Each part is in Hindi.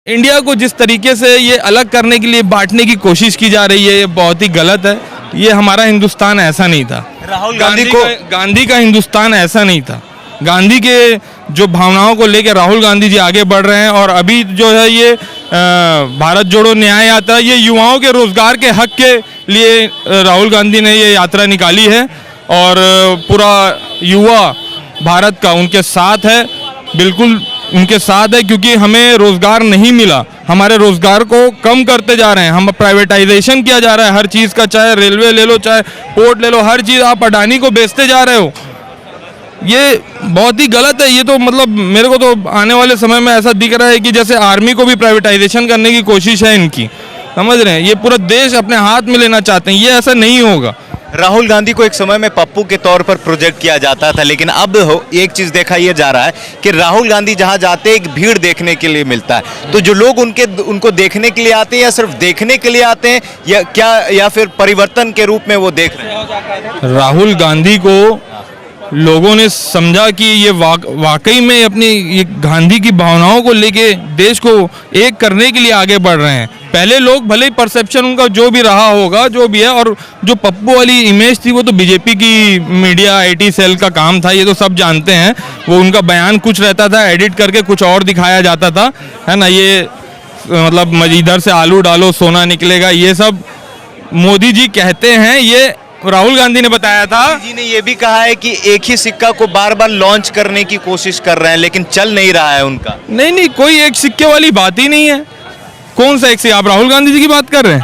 इंडिया को जिस तरीके से ये अलग करने के लिए बांटने की कोशिश की जा रही है, ये बहुत ही गलत है। ये हमारा हिंदुस्तान ऐसा नहीं था। राहुल गांधी का हिंदुस्तान ऐसा नहीं था। गांधी के जो भावनाओं को लेकर राहुल गांधी जी आगे बढ़ रहे हैं। और अभी जो है ये भारत जोड़ो न्याय यात्रा, ये युवाओं के रोजगार के हक के लिए राहुल गांधी ने ये यात्रा निकाली है। और पूरा युवा भारत का उनके साथ है, बिल्कुल उनके साथ है, क्योंकि हमें रोजगार नहीं मिला। हमारे रोजगार को कम करते जा रहे हैं, हम प्राइवेटाइजेशन किया जा रहा है हर चीज़ का, चाहे रेलवे ले लो, चाहे पोर्ट ले लो, हर चीज़ आप अडानी को बेचते जा रहे हो। ये बहुत ही गलत है। ये तो मतलब मेरे को तो आने वाले समय में ऐसा दिख रहा है कि जैसे आर्मी को भी प्राइवेटाइजेशन करने की कोशिश है इनकी, समझ रहे हैं। ये पूरा देश अपने हाथ में लेना चाहते हैं, ये ऐसा नहीं होगा। राहुल गांधी को एक समय में पप्पू के तौर पर प्रोजेक्ट किया जाता था, लेकिन अब एक चीज देखा यह जा रहा है कि राहुल गांधी जहां जाते हैं एक भीड़ देखने के लिए मिलता है। तो जो लोग उनको देखने के लिए आते हैं या सिर्फ देखने के लिए आते हैं या क्या, या फिर परिवर्तन के रूप में वो देख रहे हैं? राहुल गांधी को लोगों ने समझा कि ये वाकई में अपनी ये गांधी की भावनाओं को लेके देश को एक करने के लिए आगे बढ़ रहे हैं। पहले लोग भले ही परसेप्शन उनका जो भी रहा होगा, जो भी है, और जो पप्पू वाली इमेज थी वो तो बीजेपी की मीडिया आईटी सेल का काम था, ये तो सब जानते हैं। वो उनका बयान कुछ रहता था, एडिट करके कुछ और दिखाया जाता था, है ना। ये मतलब इधर से आलू डालो सोना निकलेगा, ये सब मोदी जी कहते हैं, ये राहुल गांधी ने बताया था। जी ने ये भी कहा है कि एक ही सिक्का को बार बार लॉन्च करने की कोशिश कर रहे हैं, लेकिन चल नहीं रहा है उनका। नहीं, कोई एक सिक्के वाली बात ही नहीं है। कौन सा एक सिक्का? आप राहुल गांधी जी की बात कर रहे हैं?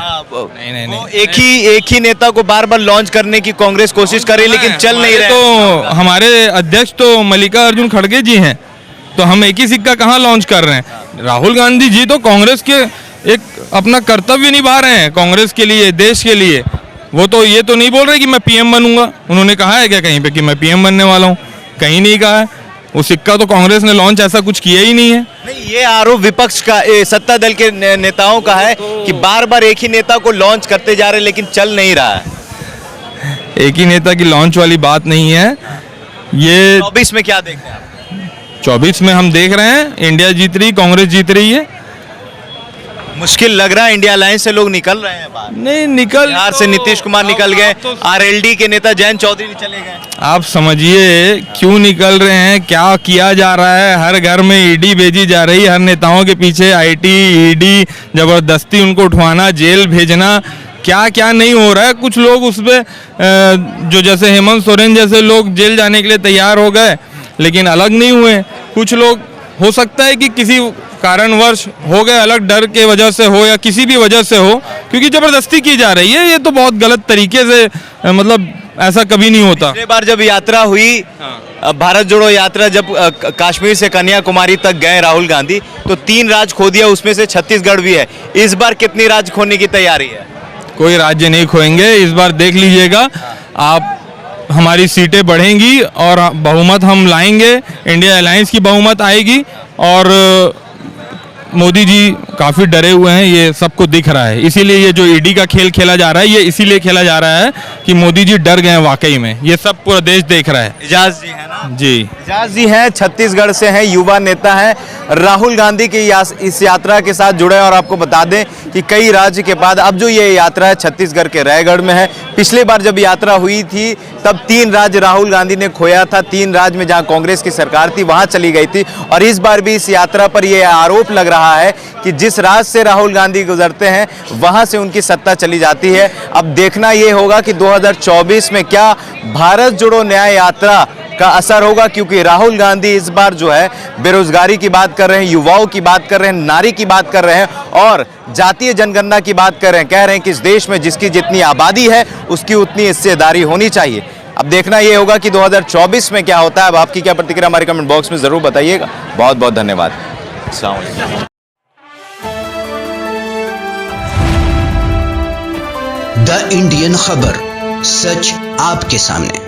नहीं। एक ही नेता को बार बार लॉन्च करने की कांग्रेस कोशिश कर रही है, लेकिन चल नहीं रहा है। तो हमारे अध्यक्ष तो मल्लिकार्जुन खड़गे जी हैं, तो हम एक ही सिक्का कहाँ लॉन्च कर रहे हैं? राहुल गांधी जी तो कांग्रेस के एक अपना कर्तव्य निभा रहे हैं, कांग्रेस के लिए, देश के लिए। वो तो ये तो नहीं बोल रहे कि मैं पीएम बनूंगा। उन्होंने कहा है क्या कहीं पे कि मैं पीएम बनने वाला हूँ? कहीं नहीं कहा है। वो सिक्का तो कांग्रेस ने लॉन्च ऐसा कुछ किया ही नहीं है। नहीं, ये आरोप विपक्ष का, सत्ता दल के नेताओं का है कि बार बार एक ही नेता को लॉन्च करते जा रहे हैं, लेकिन चल नहीं रहा है। एक ही नेता की लॉन्च वाली बात नहीं है ये। 24 में क्या देख रहे हैं आप? 24 में हम देख रहे हैं इंडिया जीत रही, कांग्रेस जीत रही है। मुश्किल लग रहा है, इंडिया अलायंस से लोग निकल रहे हैं बाहर। नहीं निकल, बिहार से नीतीश कुमार निकल गए, आरएलडी के नेता जयंत चौधरी चले गए। आप समझिए क्यों निकल रहे हैं, क्या किया जा रहा है। हर घर में ईडी भेजी जा रही है, हर नेताओं के पीछे आईटी ईडी, जबरदस्ती उनको उठवाना, जेल भेजना, क्या क्या नहीं हो रहा है। कुछ लोग उसमें जो जैसे हेमंत सोरेन जैसे लोग जेल जाने के लिए तैयार हो गए, लेकिन अलग नहीं हुए। कुछ लोग हो सकता है कि किसी कारणवश हो गए अलग, डर के वजह से हो या किसी भी वजह से हो, क्योंकि जबरदस्ती की जा रही है। ये तो बहुत गलत तरीके से, मतलब ऐसा कभी नहीं होता। पिछली बार जब यात्रा हुई, भारत जोड़ो यात्रा, जब कश्मीर से कन्याकुमारी तक गए राहुल गांधी, तो 3 राज्य खो दिया, उसमें से छत्तीसगढ़ भी है। इस बार कितनी राज्य खोने की तैयारी है? कोई राज्य नहीं खोएंगे इस बार, देख लीजिएगा आप। हमारी सीटें बढ़ेंगी और बहुमत हम लाएंगे, इंडिया अलायंस की बहुमत आएगी। और मोदी जी काफ़ी डरे हुए हैं, ये सबको दिख रहा है। इसीलिए ये जो ईडी का खेल खेला जा रहा है, ये इसीलिए खेला जा रहा है कि मोदी जी डर गए हैं वाकई में। ये सब पूरा देश देख रहा है। एजाज जी है ना? जी, एजाज जी हैं, छत्तीसगढ़ से हैं, युवा नेता हैं, राहुल गांधी की इस यात्रा के साथ जुड़े। और आपको बता दें कि कई राज्य के बाद अब जो ये यात्रा है छत्तीसगढ़ के रायगढ़ में है। पिछली बार जब यात्रा हुई थी तब 3 राज्य राहुल गांधी ने खोया था, 3 राज्य में जहां कांग्रेस की सरकार थी वहां चली गई थी। और इस बार भी इस यात्रा पर यह आरोप लग रहा है कि जिस राज्य से राहुल गांधी गुजरते हैं वहां से उनकी सत्ता चली जाती है। अब देखना यह होगा कि 2024 में क्या भारत जोड़ो न्याय यात्रा का असर होगा, क्योंकि राहुल गांधी इस बार जो है बेरोजगारी की बात कर रहे हैं, युवाओं की बात कर रहे हैं, नारी की बात कर रहे हैं और जातीय जनगणना की बात कर रहे हैं। कह रहे हैं कि इस देश में जिसकी जितनी आबादी है उसकी उतनी हिस्सेदारी होनी चाहिए। अब देखना यह होगा कि 2024 में क्या होता है। अब आपकी क्या प्रतिक्रिया हमारे कमेंट बॉक्स में जरूर बताइएगा। बहुत बहुत धन्यवाद। अस्सलाम वालेकुम। द इंडियन खबर, सच आपके सामने।